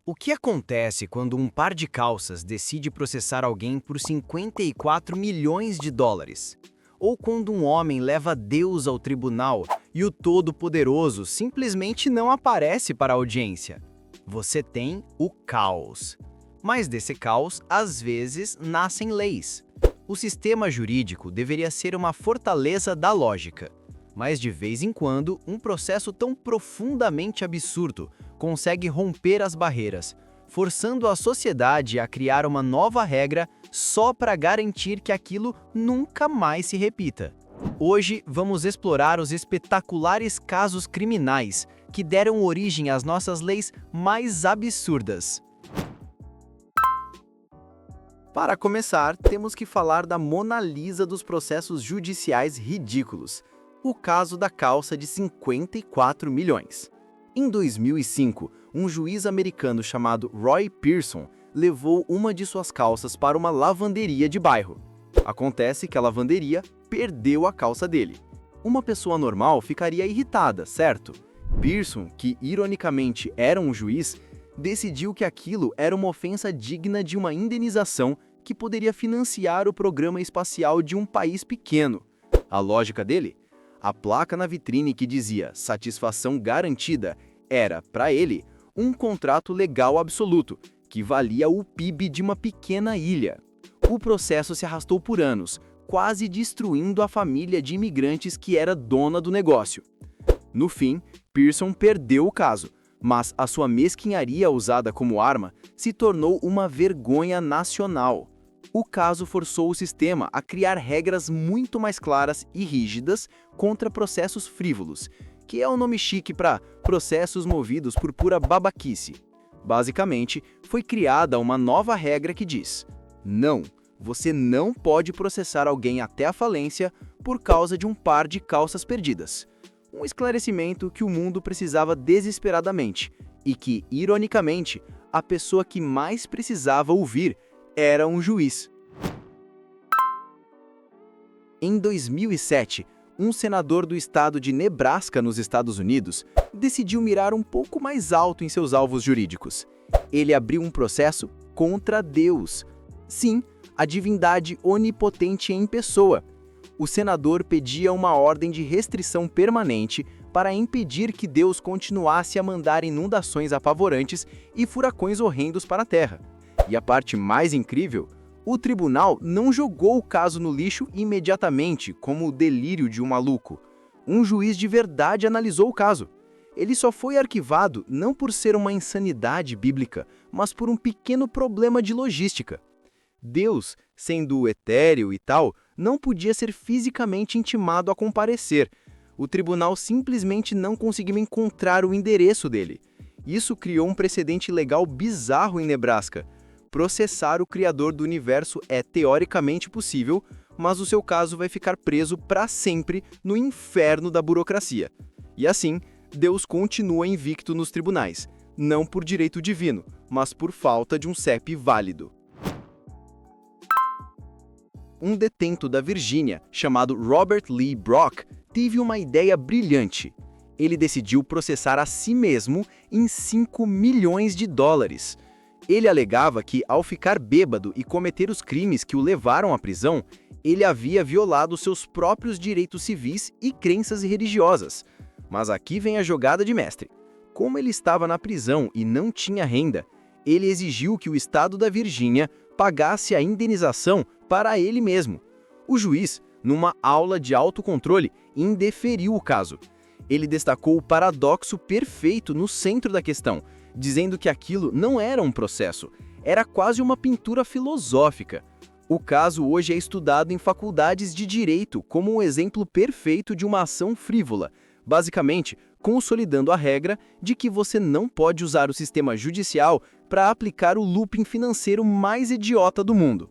O que acontece quando um par de calças decide processar alguém por 54 milhões de dólares? Ou quando um homem leva Deus ao tribunal e o Todo-Poderoso simplesmente não aparece para a audiência? Você tem o caos. Mas desse caos, às vezes, nascem leis. O sistema jurídico deveria ser uma fortaleza da lógica. Mas de vez em quando, um processo tão profundamente absurdo consegue romper as barreiras, forçando a sociedade a criar uma nova regra só para garantir que aquilo nunca mais se repita. Hoje vamos explorar os espetaculares casos criminais que deram origem às nossas leis mais absurdas. Para começar, temos que falar da Mona Lisa dos processos judiciais ridículos. O caso da calça de 54 milhões. Em 2005, um juiz americano chamado Roy Pearson levou uma de suas calças para uma lavanderia de bairro. Acontece que a lavanderia perdeu a calça dele. Uma pessoa normal ficaria irritada, certo? Pearson, que ironicamente era um juiz, decidiu que aquilo era uma ofensa digna de uma indenização que poderia financiar o programa espacial de um país pequeno. A lógica dele? A placa na vitrine que dizia satisfação garantida era, para ele, um contrato legal absoluto, que valia o PIB de uma pequena ilha. O processo se arrastou por anos, quase destruindo a família de imigrantes que era dona do negócio. No fim, Pearson perdeu o caso, mas a sua mesquinharia usada como arma se tornou uma vergonha nacional. O caso forçou o sistema a criar regras muito mais claras e rígidas contra processos frívolos, que é o nome chique para processos movidos por pura babaquice. Basicamente, foi criada uma nova regra que diz: não, você não pode processar alguém até a falência por causa de um par de calças perdidas. Um esclarecimento que o mundo precisava desesperadamente e que, ironicamente, a pessoa que mais precisava ouvir era um juiz. Em 2007, um senador do estado de Nebraska, nos Estados Unidos, decidiu mirar um pouco mais alto em seus alvos jurídicos. Ele abriu um processo contra Deus. Sim, a divindade onipotente em pessoa. O senador pedia uma ordem de restrição permanente para impedir que Deus continuasse a mandar inundações apavorantes e furacões horrendos para a Terra. E a parte mais incrível, o tribunal não jogou o caso no lixo imediatamente, como o delírio de um maluco. Um juiz de verdade analisou o caso. Ele só foi arquivado não por ser uma insanidade bíblica, mas por um pequeno problema de logística. Deus, sendo etéreo e tal, não podia ser fisicamente intimado a comparecer. O tribunal simplesmente não conseguiu encontrar o endereço dele. Isso criou um precedente legal bizarro em Nebraska. Processar o Criador do universo é teoricamente possível, mas o seu caso vai ficar preso para sempre no inferno da burocracia. E assim, Deus continua invicto nos tribunais, não por direito divino, mas por falta de um CEP válido. Um detento da Virgínia, chamado Robert Lee Brock, teve uma ideia brilhante. Ele decidiu processar a si mesmo em 5 milhões de dólares. Ele alegava que, ao ficar bêbado e cometer os crimes que o levaram à prisão, ele havia violado seus próprios direitos civis e crenças religiosas. Mas aqui vem a jogada de mestre. Como ele estava na prisão e não tinha renda, ele exigiu que o estado da Virgínia pagasse a indenização para ele mesmo. O juiz, numa aula de autocontrole, indeferiu o caso. Ele destacou o paradoxo perfeito no centro da questão, dizendo que aquilo não era um processo, era quase uma pintura filosófica. O caso hoje é estudado em faculdades de direito como um exemplo perfeito de uma ação frívola, basicamente consolidando a regra de que você não pode usar o sistema judicial para aplicar o looping financeiro mais idiota do mundo.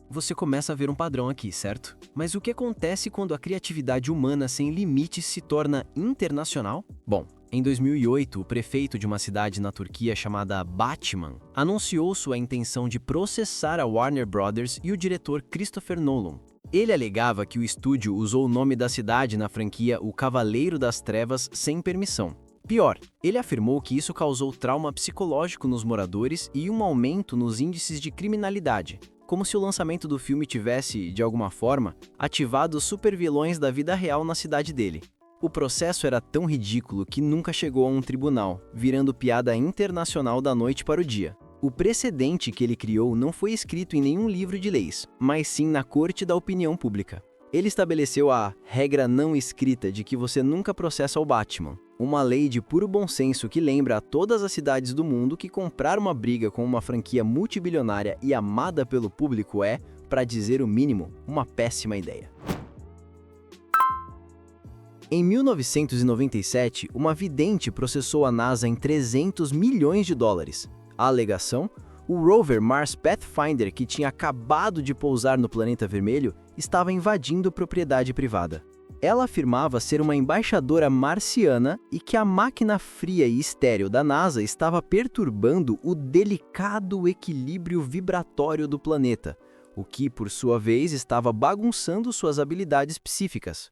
Você começa a ver um padrão aqui, certo? Mas o que acontece quando a criatividade humana sem limites se torna internacional? Bom, em 2008, o prefeito de uma cidade na Turquia chamada Batman anunciou sua intenção de processar a Warner Brothers e o diretor Christopher Nolan. Ele alegava que o estúdio usou o nome da cidade na franquia O Cavaleiro das Trevas sem permissão. Pior, ele afirmou que isso causou trauma psicológico nos moradores e um aumento nos índices de criminalidade, como se o lançamento do filme tivesse, de alguma forma, ativado os supervilões da vida real na cidade dele. O processo era tão ridículo que nunca chegou a um tribunal, virando piada internacional da noite para o dia. O precedente que ele criou não foi escrito em nenhum livro de leis, mas sim na corte da opinião pública. Ele estabeleceu a regra não escrita de que você nunca processa o Batman, uma lei de puro bom senso que lembra a todas as cidades do mundo que comprar uma briga com uma franquia multibilionária e amada pelo público é, para dizer o mínimo, uma péssima ideia. Em 1997, uma vidente processou a NASA em 300 milhões de dólares. A alegação? O rover Mars Pathfinder, que tinha acabado de pousar no planeta vermelho, estava invadindo propriedade privada. Ela afirmava ser uma embaixadora marciana e que a máquina fria e estéril da NASA estava perturbando o delicado equilíbrio vibratório do planeta, o que, por sua vez, estava bagunçando suas habilidades psíquicas.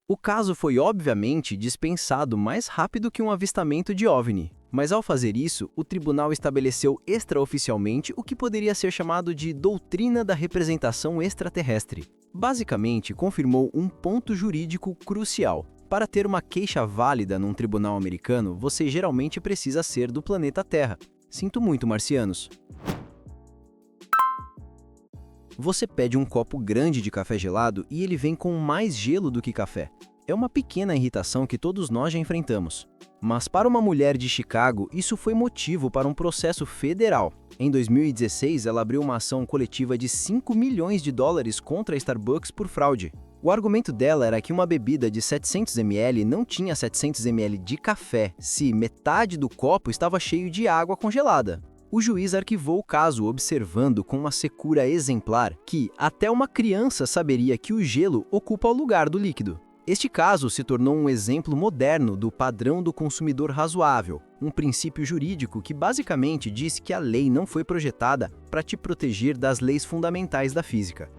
O caso foi obviamente dispensado mais rápido que um avistamento de OVNI, mas ao fazer isso, o tribunal estabeleceu extraoficialmente o que poderia ser chamado de doutrina da representação extraterrestre. Basicamente, confirmou um ponto jurídico crucial. Para ter uma queixa válida num tribunal americano, você geralmente precisa ser do planeta Terra. Sinto muito, marcianos. Você pede um copo grande de café gelado e ele vem com mais gelo do que café. É uma pequena irritação que todos nós já enfrentamos. Mas para uma mulher de Chicago, isso foi motivo para um processo federal. Em 2016, ela abriu uma ação coletiva de 5 milhões de dólares contra a Starbucks por fraude. O argumento dela era que uma bebida de 700 ml não tinha 700 ml de café se metade do copo estava cheio de água congelada. O juiz arquivou o caso, observando com uma secura exemplar que até uma criança saberia que o gelo ocupa o lugar do líquido. Este caso se tornou um exemplo moderno do padrão do consumidor razoável, um princípio jurídico que basicamente diz que a lei não foi projetada para te proteger das leis fundamentais da física.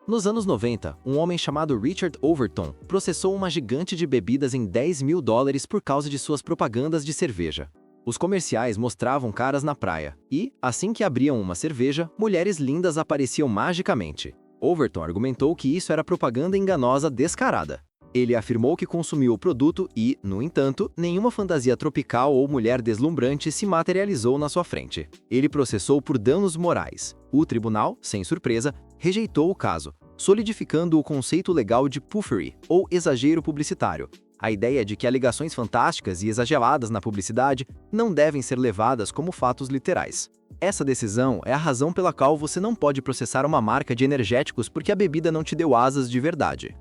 Nos anos 90, um homem chamado Richard Overton processou uma gigante de bebidas em 10 mil dólares por causa de suas propagandas de cerveja. Os comerciais mostravam caras na praia e, assim que abriam uma cerveja, mulheres lindas apareciam magicamente. Overton argumentou que isso era propaganda enganosa descarada. Ele afirmou que consumiu o produto e, no entanto, nenhuma fantasia tropical ou mulher deslumbrante se materializou na sua frente. Ele processou por danos morais. O tribunal, sem surpresa, rejeitou o caso, solidificando o conceito legal de puffery, ou exagero publicitário. A ideia de que alegações fantásticas e exageradas na publicidade não devem ser levadas como fatos literais. Essa decisão é a razão pela qual você não pode processar uma marca de energéticos porque a bebida não te deu asas de verdade.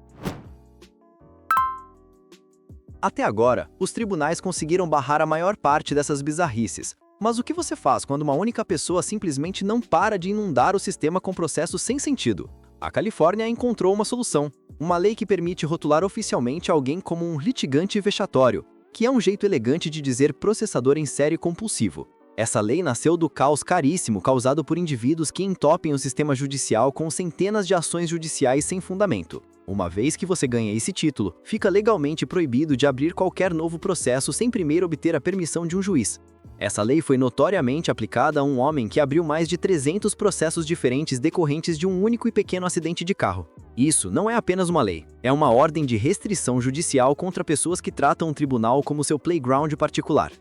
Até agora, os tribunais conseguiram barrar a maior parte dessas bizarrices. Mas o que você faz quando uma única pessoa simplesmente não para de inundar o sistema com processos sem sentido? A Califórnia encontrou uma solução. Uma lei que permite rotular oficialmente alguém como um litigante vexatório, que é um jeito elegante de dizer processador em série compulsivo. Essa lei nasceu do caos caríssimo causado por indivíduos que entopem o sistema judicial com centenas de ações judiciais sem fundamento. Uma vez que você ganha esse título, fica legalmente proibido de abrir qualquer novo processo sem primeiro obter a permissão de um juiz. Essa lei foi notoriamente aplicada a um homem que abriu mais de 300 processos diferentes decorrentes de um único e pequeno acidente de carro. Isso não é apenas uma lei, é uma ordem de restrição judicial contra pessoas que tratam o tribunal como seu playground particular.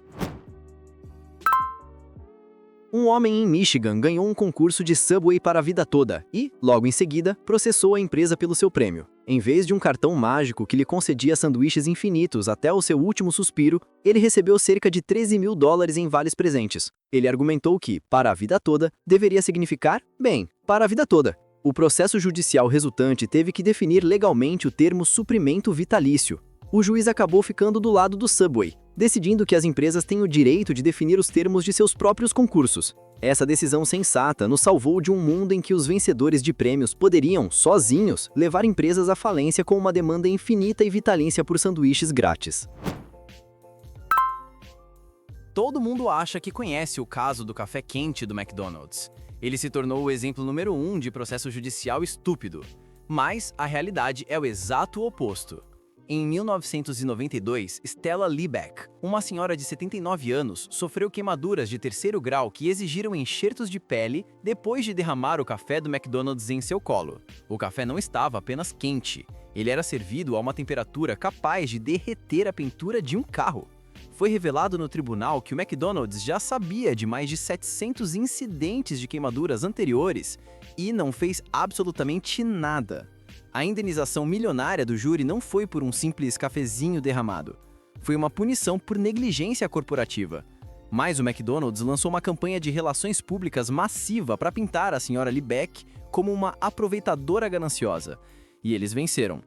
Um homem em Michigan ganhou um concurso de Subway para a vida toda e, logo em seguida, processou a empresa pelo seu prêmio. Em vez de um cartão mágico que lhe concedia sanduíches infinitos até o seu último suspiro, ele recebeu cerca de 13 mil dólares em vales presentes. Ele argumentou que, para a vida toda, deveria significar, bem, para a vida toda. O processo judicial resultante teve que definir legalmente o termo suprimento vitalício. O juiz acabou ficando do lado do Subway, decidindo que as empresas têm o direito de definir os termos de seus próprios concursos. Essa decisão sensata nos salvou de um mundo em que os vencedores de prêmios poderiam, sozinhos, levar empresas à falência com uma demanda infinita e vitalícia por sanduíches grátis. Todo mundo acha que conhece o caso do café quente do McDonald's. Ele se tornou o exemplo número 1 de processo judicial estúpido. Mas a realidade é o exato oposto. Em 1992, Stella Liebeck, uma senhora de 79 anos, sofreu queimaduras de terceiro grau que exigiram enxertos de pele depois de derramar o café do McDonald's em seu colo. O café não estava apenas quente, ele era servido a uma temperatura capaz de derreter a pintura de um carro. Foi revelado no tribunal que o McDonald's já sabia de mais de 700 incidentes de queimaduras anteriores e não fez absolutamente nada. A indenização milionária do júri não foi por um simples cafezinho derramado. Foi uma punição por negligência corporativa. Mas o McDonald's lançou uma campanha de relações públicas massiva para pintar a senhora Liebeck como uma aproveitadora gananciosa. E eles venceram.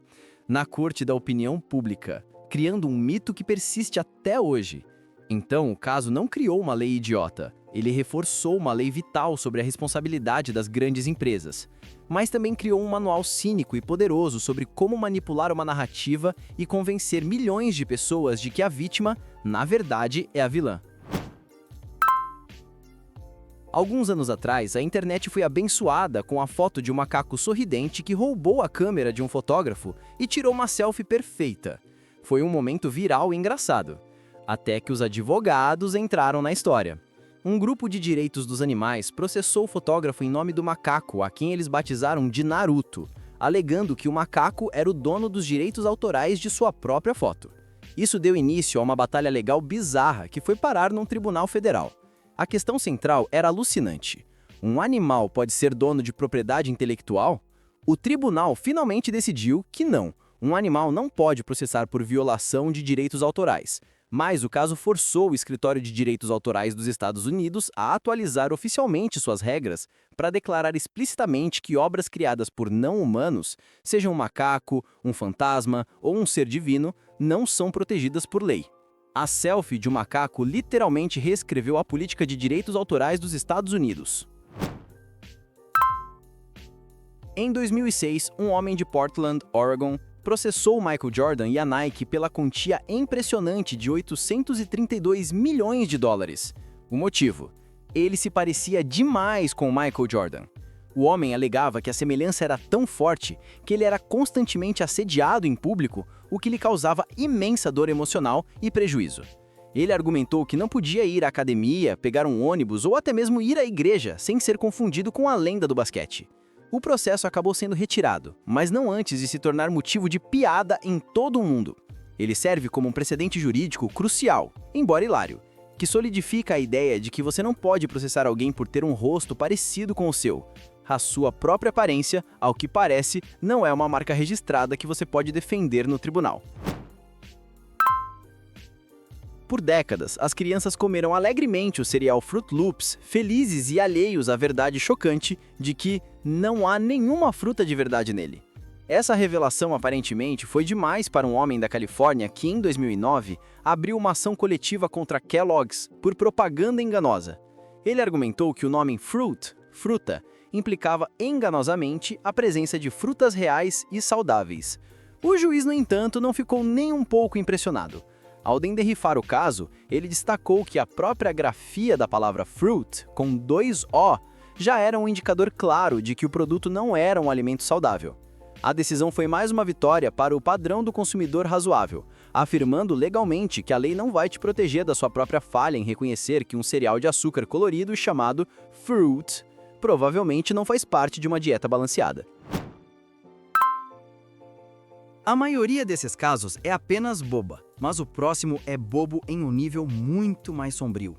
Na corte da opinião pública, criando um mito que persiste até hoje. Então, o caso não criou uma lei idiota. Ele reforçou uma lei vital sobre a responsabilidade das grandes empresas. Mas também criou um manual cínico e poderoso sobre como manipular uma narrativa e convencer milhões de pessoas de que a vítima, na verdade, é a vilã. Alguns anos atrás, a internet foi abençoada com a foto de um macaco sorridente que roubou a câmera de um fotógrafo e tirou uma selfie perfeita. Foi um momento viral e engraçado. Até que os advogados entraram na história. Um grupo de direitos dos animais processou o fotógrafo em nome do macaco, a quem eles batizaram de Naruto, alegando que o macaco era o dono dos direitos autorais de sua própria foto. Isso deu início a uma batalha legal bizarra que foi parar num tribunal federal. A questão central era alucinante. Um animal pode ser dono de propriedade intelectual? O tribunal finalmente decidiu que não. Um animal não pode processar por violação de direitos autorais. Mas o caso forçou o Escritório de Direitos Autorais dos Estados Unidos a atualizar oficialmente suas regras para declarar explicitamente que obras criadas por não-humanos, seja um macaco, um fantasma ou um ser divino, não são protegidas por lei. A selfie de um macaco literalmente reescreveu a política de direitos autorais dos Estados Unidos. Em 2006, um homem de Portland, Oregon, processou Michael Jordan e a Nike pela quantia impressionante de 832 milhões de dólares. O motivo? Ele se parecia demais com Michael Jordan. O homem alegava que a semelhança era tão forte que ele era constantemente assediado em público, o que lhe causava imensa dor emocional e prejuízo. Ele argumentou que não podia ir à academia, pegar um ônibus ou até mesmo ir à igreja sem ser confundido com a lenda do basquete. O processo acabou sendo retirado, mas não antes de se tornar motivo de piada em todo o mundo. Ele serve como um precedente jurídico crucial, embora hilário, que solidifica a ideia de que você não pode processar alguém por ter um rosto parecido com o seu. A sua própria aparência, ao que parece, não é uma marca registrada que você pode defender no tribunal. Por décadas, as crianças comeram alegremente o cereal Fruit Loops, felizes e alheios à verdade chocante de que não há nenhuma fruta de verdade nele. Essa revelação aparentemente foi demais para um homem da Califórnia que, em 2009, abriu uma ação coletiva contra Kellogg's por propaganda enganosa. Ele argumentou que o nome fruit, fruta, implicava enganosamente a presença de frutas reais e saudáveis. O juiz, no entanto, não ficou nem um pouco impressionado. Ao enderrifar o caso, ele destacou que a própria grafia da palavra fruit, com 2 O, já era um indicador claro de que o produto não era um alimento saudável. A decisão foi mais uma vitória para o padrão do consumidor razoável, afirmando legalmente que a lei não vai te proteger da sua própria falha em reconhecer que um cereal de açúcar colorido chamado fruit provavelmente não faz parte de uma dieta balanceada. A maioria desses casos é apenas boba, mas o próximo é bobo em um nível muito mais sombrio.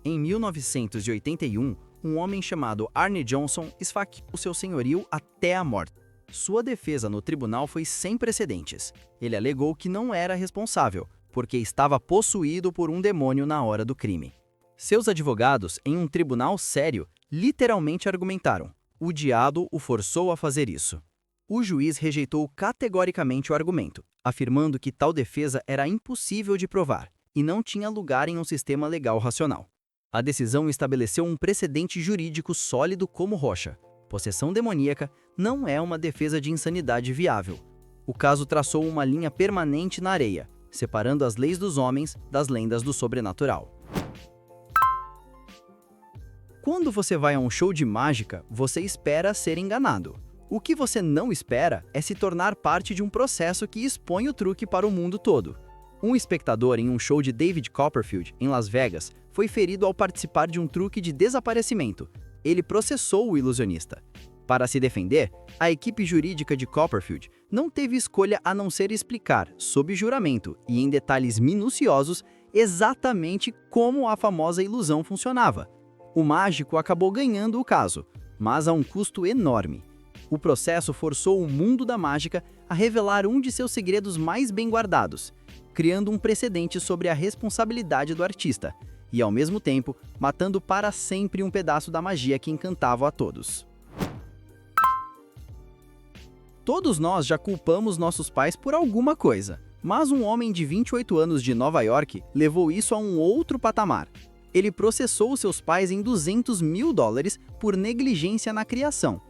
Em 1981, um homem chamado Arne Johnson esfaqueou seu senhorio até a morte. Sua defesa no tribunal foi sem precedentes. Ele alegou que não era responsável, porque estava possuído por um demônio na hora do crime. Seus advogados, em um tribunal sério, literalmente argumentaram: o diabo o forçou a fazer isso. O juiz rejeitou categoricamente o argumento, afirmando que tal defesa era impossível de provar e não tinha lugar em um sistema legal racional. A decisão estabeleceu um precedente jurídico sólido como rocha. Possessão demoníaca não é uma defesa de insanidade viável. O caso traçou uma linha permanente na areia, separando as leis dos homens das lendas do sobrenatural. Quando você vai a um show de mágica, você espera ser enganado. O que você não espera é se tornar parte de um processo que expõe o truque para o mundo todo. Um espectador em um show de David Copperfield, em Las Vegas, foi ferido ao participar de um truque de desaparecimento. Ele processou o ilusionista. Para se defender, a equipe jurídica de Copperfield não teve escolha a não ser explicar, sob juramento e em detalhes minuciosos, exatamente como a famosa ilusão funcionava. O mágico acabou ganhando o caso, mas a um custo enorme. O processo forçou o mundo da mágica a revelar um de seus segredos mais bem guardados, criando um precedente sobre a responsabilidade do artista, e ao mesmo tempo, matando para sempre um pedaço da magia que encantava a todos. Todos nós já culpamos nossos pais por alguma coisa, mas um homem de 28 anos de Nova York levou isso a um outro patamar. Ele processou seus pais em $200 mil por negligência na criação.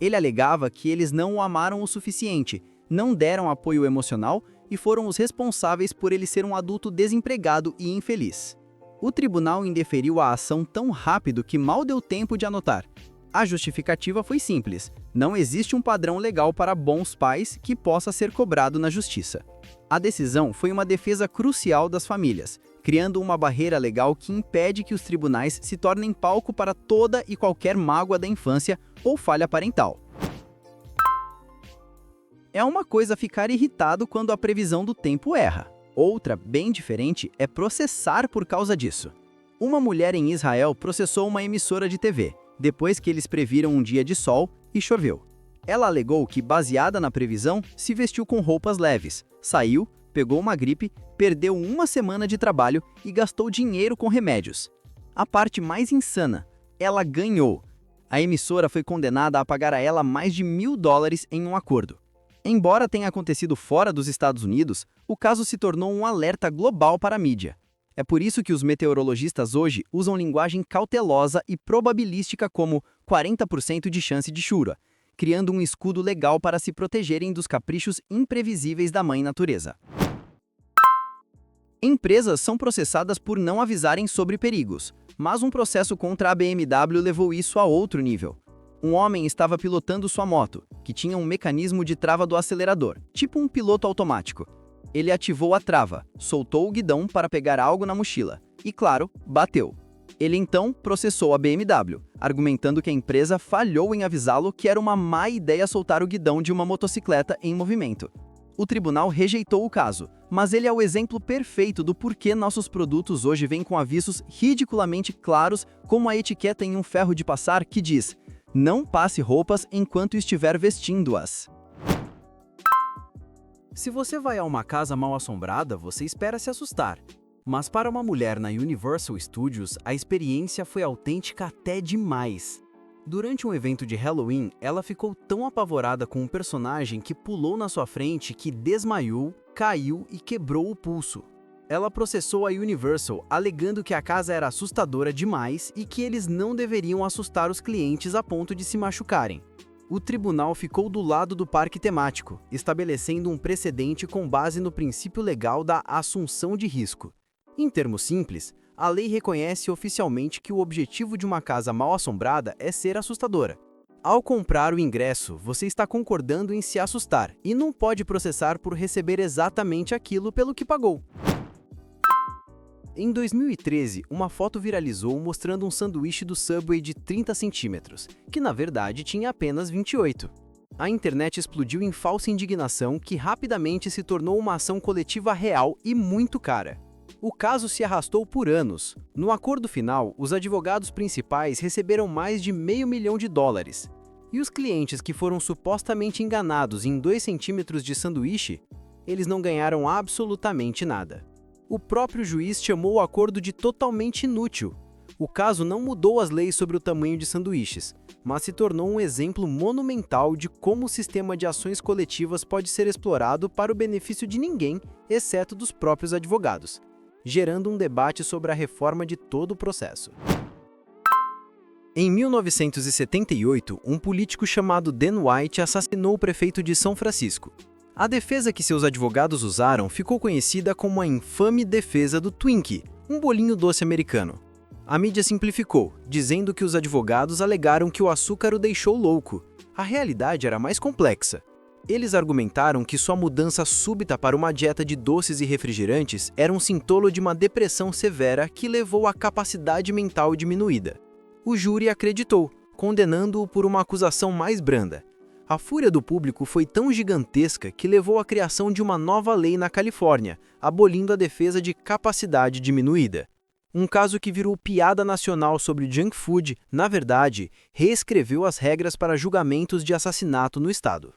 Ele alegava que eles não o amaram o suficiente, não deram apoio emocional e foram os responsáveis por ele ser um adulto desempregado e infeliz. O tribunal indeferiu a ação tão rápido que mal deu tempo de anotar. A justificativa foi simples: não existe um padrão legal para bons pais que possa ser cobrado na justiça. A decisão foi uma defesa crucial das famílias, criando uma barreira legal que impede que os tribunais se tornem palco para toda e qualquer mágoa da infância ou falha parental. É uma coisa ficar irritado quando a previsão do tempo erra. Outra, bem diferente, é processar por causa disso. Uma mulher em Israel processou uma emissora de TV, depois que eles previram um dia de sol e choveu. Ela alegou que, baseada na previsão, se vestiu com roupas leves, saiu, pegou uma gripe, perdeu uma semana de trabalho e gastou dinheiro com remédios. A parte mais insana, ela ganhou. A emissora foi condenada a pagar a ela mais de $1.000 em um acordo. Embora tenha acontecido fora dos Estados Unidos, o caso se tornou um alerta global para a mídia. É por isso que os meteorologistas hoje usam linguagem cautelosa e probabilística como 40% de chance de chuva, criando um escudo legal para se protegerem dos caprichos imprevisíveis da mãe natureza. Empresas são processadas por não avisarem sobre perigos, mas um processo contra a BMW levou isso a outro nível. Um homem estava pilotando sua moto, que tinha um mecanismo de trava do acelerador, tipo um piloto automático. Ele ativou a trava, soltou o guidão para pegar algo na mochila e, claro, bateu. Ele então processou a BMW, argumentando que a empresa falhou em avisá-lo que era uma má ideia soltar o guidão de uma motocicleta em movimento. O tribunal rejeitou o caso, mas ele é o exemplo perfeito do porquê nossos produtos hoje vêm com avisos ridiculamente claros, como a etiqueta em um ferro de passar que diz: "Não passe roupas enquanto estiver vestindo-as". Se você vai a uma casa mal-assombrada, você espera se assustar. Mas para uma mulher na Universal Studios, a experiência foi autêntica até demais. Durante um evento de Halloween, ela ficou tão apavorada com um personagem que pulou na sua frente que desmaiou, caiu e quebrou o pulso. Ela processou a Universal, alegando que a casa era assustadora demais e que eles não deveriam assustar os clientes a ponto de se machucarem. O tribunal ficou do lado do parque temático, estabelecendo um precedente com base no princípio legal da assunção de risco. Em termos simples, a lei reconhece oficialmente que o objetivo de uma casa mal-assombrada é ser assustadora. Ao comprar o ingresso, você está concordando em se assustar e não pode processar por receber exatamente aquilo pelo que pagou. Em 2013, uma foto viralizou mostrando um sanduíche do Subway de 30 centímetros, que na verdade tinha apenas 28. A internet explodiu em falsa indignação que rapidamente se tornou uma ação coletiva real e muito cara. O caso se arrastou por anos. No acordo final, os advogados principais receberam mais de $500 mil. E os clientes que foram supostamente enganados em 2 centímetros de sanduíche, eles não ganharam absolutamente nada. O próprio juiz chamou o acordo de totalmente inútil. O caso não mudou as leis sobre o tamanho de sanduíches, mas se tornou um exemplo monumental de como o sistema de ações coletivas pode ser explorado para o benefício de ninguém, exceto dos próprios advogados, gerando um debate sobre a reforma de todo o processo. Em 1978, um político chamado Dan White assassinou o prefeito de São Francisco. A defesa que seus advogados usaram ficou conhecida como a infame defesa do Twinkie, um bolinho doce americano. A mídia simplificou, dizendo que os advogados alegaram que o açúcar o deixou louco. A realidade era mais complexa. Eles argumentaram que sua mudança súbita para uma dieta de doces e refrigerantes era um sintoma de uma depressão severa que levou à capacidade mental diminuída. O júri acreditou, condenando-o por uma acusação mais branda. A fúria do público foi tão gigantesca que levou à criação de uma nova lei na Califórnia, abolindo a defesa de capacidade diminuída. Um caso que virou piada nacional sobre junk food, na verdade, reescreveu as regras para julgamentos de assassinato no estado.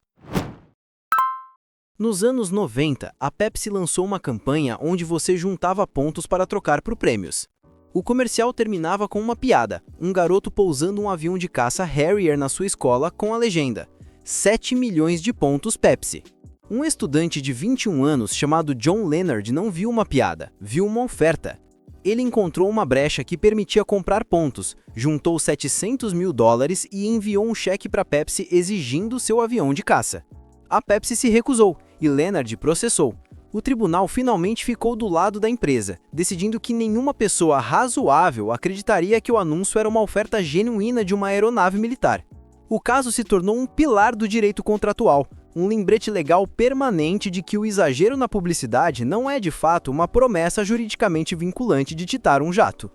Nos anos 90, a Pepsi lançou uma campanha onde você juntava pontos para trocar por prêmios. O comercial terminava com uma piada, um garoto pousando um avião de caça Harrier na sua escola com a legenda: 7 milhões de pontos Pepsi. Um estudante de 21 anos chamado John Leonard não viu uma piada, viu uma oferta. Ele encontrou uma brecha que permitia comprar pontos, juntou $700 mil e enviou um cheque para a Pepsi exigindo seu avião de caça. A Pepsi se recusou e Leonard processou. O tribunal finalmente ficou do lado da empresa, decidindo que nenhuma pessoa razoável acreditaria que o anúncio era uma oferta genuína de uma aeronave militar. O caso se tornou um pilar do direito contratual, um lembrete legal permanente de que o exagero na publicidade não é de fato uma promessa juridicamente vinculante de titar um jato.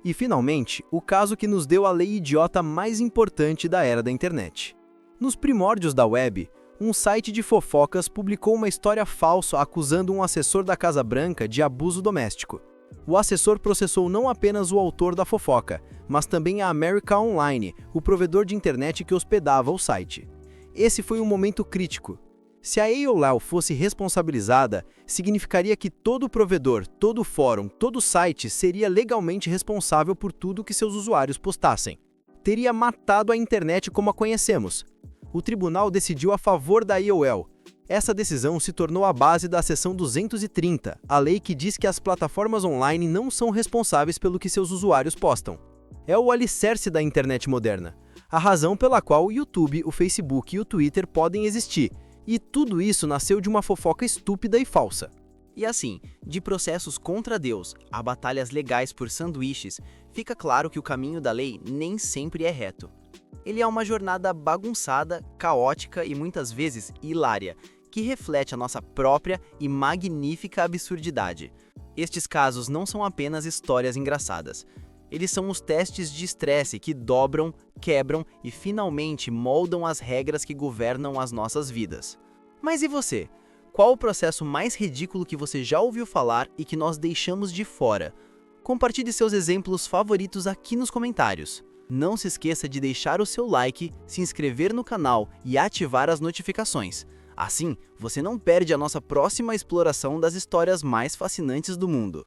E finalmente, o caso que nos deu a lei idiota mais importante da era da internet. Nos primórdios da web, um site de fofocas publicou uma história falsa acusando um assessor da Casa Branca de abuso doméstico. O assessor processou não apenas o autor da fofoca, mas também a America Online, o provedor de internet que hospedava o site. Esse foi um momento crítico. Se a AOL fosse responsabilizada, significaria que todo provedor, todo fórum, todo site seria legalmente responsável por tudo que seus usuários postassem. Teria matado a internet como a conhecemos. O tribunal decidiu a favor da AOL. Essa decisão se tornou a base da seção 230, a lei que diz que as plataformas online não são responsáveis pelo que seus usuários postam. É o alicerce da internet moderna, a razão pela qual o YouTube, o Facebook e o Twitter podem existir, e tudo isso nasceu de uma fofoca estúpida e falsa. E assim, de processos contra Deus a batalhas legais por sanduíches, fica claro que o caminho da lei nem sempre é reto. Ele é uma jornada bagunçada, caótica e muitas vezes hilária, que reflete a nossa própria e magnífica absurdidade. Estes casos não são apenas histórias engraçadas. Eles são os testes de estresse que dobram, quebram e finalmente moldam as regras que governam as nossas vidas. Mas e você? Qual o processo mais ridículo que você já ouviu falar e que nós deixamos de fora? Compartilhe seus exemplos favoritos aqui nos comentários. Não se esqueça de deixar o seu like, se inscrever no canal e ativar as notificações. Assim, você não perde a nossa próxima exploração das histórias mais fascinantes do mundo.